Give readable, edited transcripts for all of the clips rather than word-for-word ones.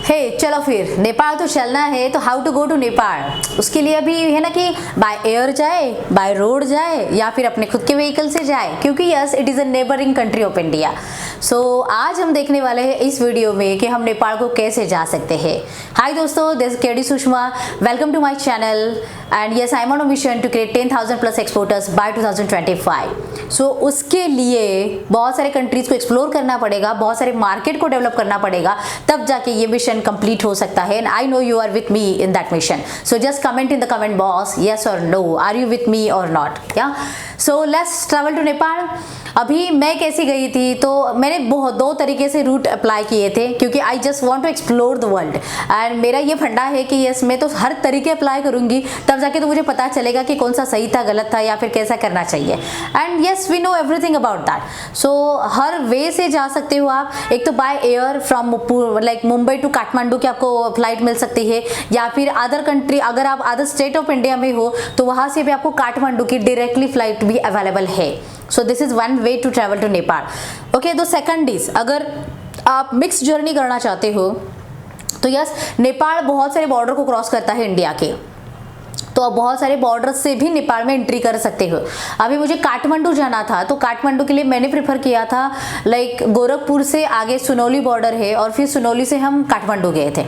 चलो फिर नेपाल तो चलना है, तो how to go to Nepal. उसके लिए अभी है ना कि बाय एयर जाए, बाय रोड जाए, या फिर अपने खुद के व्हीकल से जाए, क्योंकि yes it is a neighbouring country of India. So आज हम देखने वाले हैं इस वीडियो में कि हम नेपाल को कैसे जा सकते हैं। हाय दोस्तों, this KD Sushma, welcome to my channel and yes I am on a mission to create 10,000 plus exporters by 2025। So उसके लिए बहुत सारे कंट्रीज को एक्सप्लोर करना पड़ेगा, बहुत सारे मार्केट को डेवलप करना पड़ेगा, तब जाके ये मिशन कंप्लीट हो सकता है। And I know you are with me in that mission, so just comment in the comment box yes और no, are you with me और नॉट। या so let's travel to Nepal. अभी मैं कैसी गई थी, तो मैंने बहुत दो तरीके से रूट अप्लाई किए थे, क्योंकि I just want to explore the world. And मेरा ये फंडा है कि यस मैं तो हर तरीके अप्लाई करूंगी, तब जाके तो मुझे पता चलेगा कि कौन सा सही था, गलत था, या फिर कैसा करना चाहिए। And yes we know everything about that. So हर वे से जा सकते हो आप। एक तो by air from like Mumbai to Kathmandu की आपको फ्लाइट मिल सकती है, या फिर अदर कंट्री, अगर आप अदर स्टेट ऑफ इंडिया में हो तो वहां से भी आपको काठमांडू की डायरेक्टली फ्लाइट भी अवेलेबल है। So this is one way to travel to Nepal. Okay, तो सेकंड इज, अगर आप मिक्स जर्नी करना चाहते हो तो यस नेपाल बहुत सारे बॉर्डर को क्रॉस करता है इंडिया के, तो आप बहुत सारे बॉर्डर से भी नेपाल में एंट्री कर सकते हो। अभी मुझे काठमांडू जाना था, तो काठमांडू के लिए मैंने प्रेफर किया था लाइक गोरखपुर से आगे सुनौली बॉर्डर है, और फिर सुनौली से हम काठमांडू गए थे।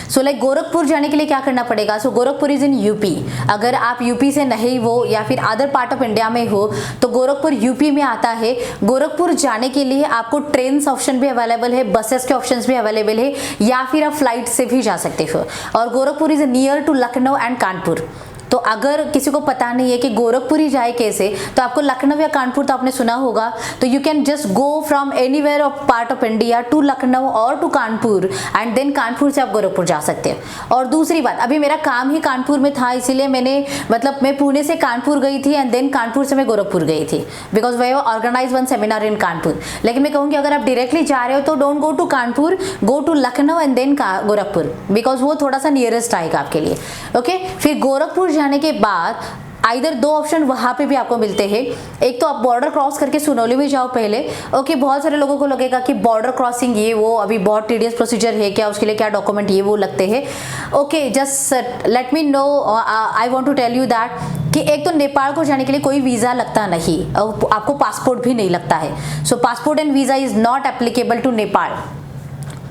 सो लाइक गोरखपुर जाने के लिए क्या करना पड़ेगा, सो गोरखपुर इज इन यूपी। अगर आप यूपी से नहीं हो या फिर अदर पार्ट ऑफ इंडिया में हो तो गोरखपुर यूपी में आता है। गोरखपुर जाने के लिए आपको ट्रेन ऑप्शन भी अवेलेबल है, बसेस के ऑप्शंस भी अवेलेबल है, या फिर आप फ्लाइट से भी जा सकते हो। और Gorakhpur is near to Lucknow and Kanpur. तो अगर किसी को पता नहीं है कि गोरखपुर ही जाए कैसे, तो आपको लखनऊ या कानपुर तो आपने सुना होगा, तो you can just go from anywhere of part of India to Lucknow और to Kanpur, and then Kanpur से आप गोरखपुर जा सकते हैं। और दूसरी बात, अभी मेरा काम ही कानपुर में था, इसीलिए मैंने मैं पुणे से कानपुर गई थी एंड देन कानपुर से मैं गोरखपुर गई थी, because we have organise one seminar in Kanpur. लेकिन मैं कहूँगी अगर आप डायरेक्टली जा रहे हो तो don't go to Kanpur, go to Lucknow and then Gorakhpur, because वो थोड़ा सा नियरेस्ट आएगा आपके लिए। ओके, फिर गोरखपुर जाने के बाद आइदर दो ऑप्शन वहां पे भी आपको मिलते हैं। एक तो आप बॉर्डर क्रॉस करके सुनौली में जाओ पहले। ओके, बहुत सारे लोगों को लगेगा कि बॉर्डर क्रॉसिंग ये वो अभी बहुत टीडियस प्रोसीजर है क्या, उसके लिए क्या डॉक्यूमेंट ये वो लगते हैं। Okay, just let me know, I want to tell you that कि एक तो नेपाल को जाने के लिए कोई वीज़ा लगता नहीं, आपको पासपोर्ट भी नहीं लगता है। So passport and visa is not applicable to Nepal.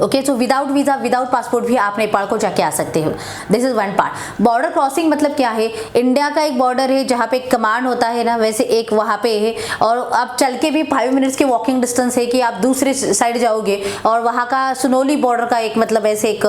Okay, so without visa without passport भी आप नेपाल को जाके आ सकते हो। This is one part. Border crossing मतलब क्या है, इंडिया का एक बॉर्डर है जहाँ पे एक कमांड होता है ना, वैसे एक वहाँ पे है, और आप चल के भी 5 मिनट्स के वॉकिंग डिस्टेंस है कि आप दूसरे साइड जाओगे, और वहाँ का सुनौली बॉर्डर का एक मतलब ऐसे एक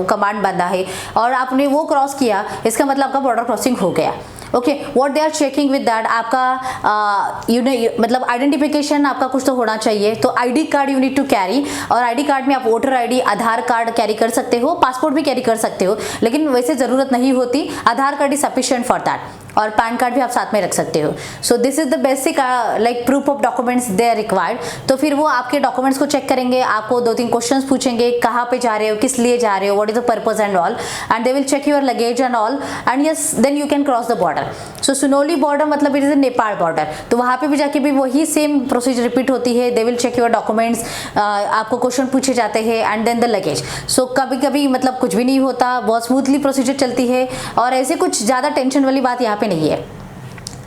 कमांड बंदा है, और आपने वो क्रॉस किया, इसका मतलब आपका बॉर्डर क्रॉसिंग हो गया। Okay, what they are checking with that, आपका मतलब आइडेंटिफिकेशन आपका कुछ तो होना चाहिए, तो ID card you need to carry, और आईडी कार्ड में आप voter ID, Aadhaar card carry कर सकते हो, पासपोर्ट भी कैरी कर सकते हो, लेकिन वैसे ज़रूरत नहीं होती, Aadhaar card is sufficient for that, और पैन कार्ड भी आप साथ में रख सकते हो। So this is the basic like proof of documents they are required. तो फिर वो आपके डॉक्यूमेंट्स को चेक करेंगे, आपको 2-3 क्वेश्चंस पूछेंगे, कहाँ पे जा रहे हो, किस लिए जा रहे हो, what is the purpose and all, and they will check your luggage and all, and yes then you can cross the border. So Sunauli border मतलब इट इज नेपाल बॉर्डर, तो वहाँ पे भी जाके भी वही सेम प्रोसीजर रिपीट होती है। They will check your documents, आपको क्वेश्चन पूछे जाते हैं, and then the luggage. So कभी कभी मतलब कुछ भी नहीं होता, बहुत स्मूथली प्रोसीजर चलती है, और ऐसे कुछ ज़्यादा टेंशन वाली बात यहाँ पे नहीं है।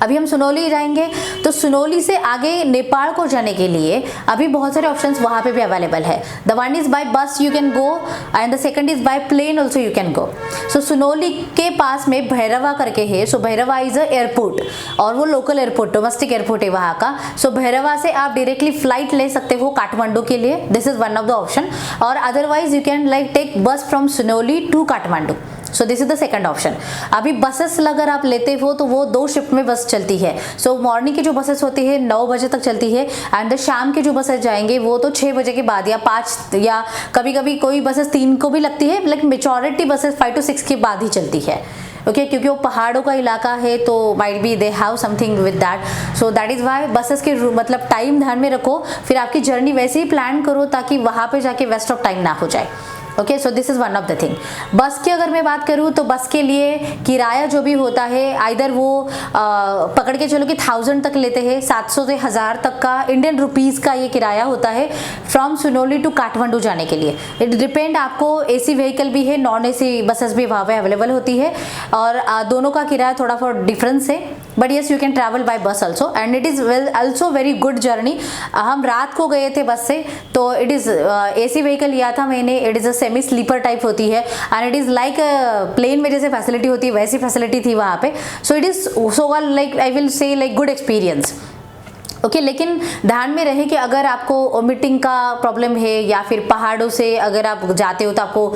अभी हम सुनौली जाएंगे, तो सुनौली से आगे नेपाल को जाने के लिए अभी बहुत सारे ऑप्शंस वहाँ पे भी अवेलेबल है। The one is by bus you can go, and the second is by plane also you can go. So Sunauli के पास में भैरवा करके है, सो भैरवा इज अ एयरपोर्ट, और वो लोकल एयरपोर्ट, डोमेस्टिक एयरपोर्ट है वहाँ का। सो भैरवा से आप डायरेक्टली फ्लाइट ले सकते हो काठमांडू के लिए, this is one of the option, और otherwise you can like take bus from Sunauli to Kathmandu. So this is the second option. अभी बसेस अगर आप लेते हो तो वो 2 शिफ्ट में बस चलती है। सो मॉर्निंग की जो बसेस होती है 9 बजे तक चलती है, एंड द शाम के जो बसेस जाएंगे वो तो 6 बजे के बाद, या 5, या कभी कभी कोई बसेस 3 को भी लगती है, लेकिन मेजॉरिटी बसेस 5 to 6 के बाद ही चलती है। ओके, क्योंकि वो पहाड़ों का इलाका है, तो might be they have something with that. So that is why buses के मतलब टाइम ध्यान में रखो, फिर आपकी जर्नी वैसे ही प्लान करो ताकि वहाँ पे जाके वेस्ट ऑफ टाइम ना हो जाए। Okay, so this is one of the thing. बस की अगर मैं बात करूँ तो बस के लिए किराया जो भी होता है, आइदर वो पकड़ के चलो कि 1000 तक लेते हैं, 700 से 1000 तक का इंडियन रुपीज़ का ये किराया होता है फ्रॉम सुनोली टू काठमांडू जाने के लिए। इट डिपेंड, आपको एसी व्हीकल भी है, नॉन एसी बसेस भी वहाँ पे अवेलेबल होती है, और दोनों का किराया थोड़ा बहुत डिफरेंस है, but yes you can travel by bus also and it is also very good journey. हम रात को गए थे बस से, तो इट इज़ एसी व्हीकल लिया था मैंने, it is a semi sleeper type होती है and it is like plane में जैसे फैसिलिटी होती है वैसी फैसिलिटी थी वहाँ पे। So it is so like I will say like good experience. Okay, लेकिन ध्यान में रहे कि अगर आपको वोमिटिंग का प्रॉब्लम है या फिर पहाड़ों से अगर आप जाते हो तो आपको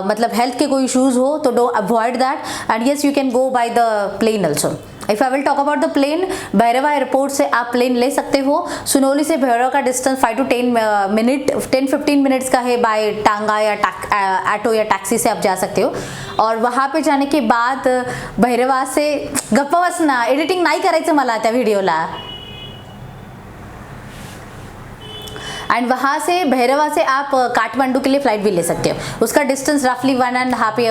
मतलब हेल्थ के कोई इश्यूज हो तो do avoid that and yes you can go by the plane also. If I will talk about the plane, Bhairahawa airport से आप प्लेन ले सकते हो। सुनोली से भैरवा का डिस्टेंस 5 to 10-15 मिनट्स का है, बाय टांगा या ऑटो या टैक्सी से आप जा सकते हो। और वहाँ पे जाने के बाद भैरवा से गप्पा बसना, एडिटिंग नाही करायचं मला त्या व्हिडिओला। एंड वहाँ से भैरवा से आप काठमांडू के लिए फ़्लाइट भी ले सकते हो। उसका डिस्टेंस रफली 1.5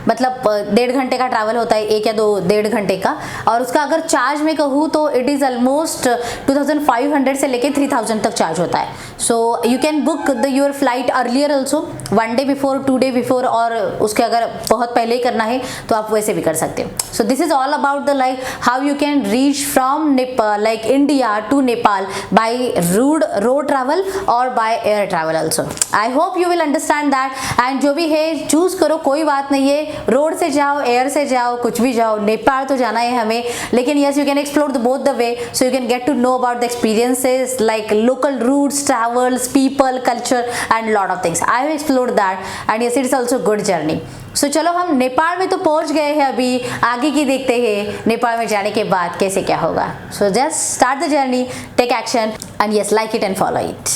मतलब 1.5 घंटे का ट्रैवल होता है, 1 या 2-1.5 घंटे का। और उसका अगर चार्ज में कहूँ तो इट इज़ ऑलमोस्ट 2500 से लेके 3000 तक चार्ज होता है। सो you can book your flight earlier also, 1 day before, 2 day before, और उसके अगर बहुत पहले ही करना है तो आप वैसे भी कर सकते हो। So this is all about the like how you can reach from Nepal like India to Nepal by road travel और by air travel also. I hope you will understand that. And जो भी है चूज करो, कोई बात नहीं है, रोड से जाओ, एयर से जाओ, कुछ भी जाओ, नेपाल तो जाना है हमें। लेकिन yes you can explore both the way, so you can get to know about the experiences like local routes, travels, people, culture and lot of things. I have explored that and yes it is also good journey. So चलो हम नेपाल में तो पहुंच गए हैं, अभी आगे की देखते हैं नेपाल में जाने के बाद कैसे क्या होगा। So just start the journey, take action and yes like it and follow it.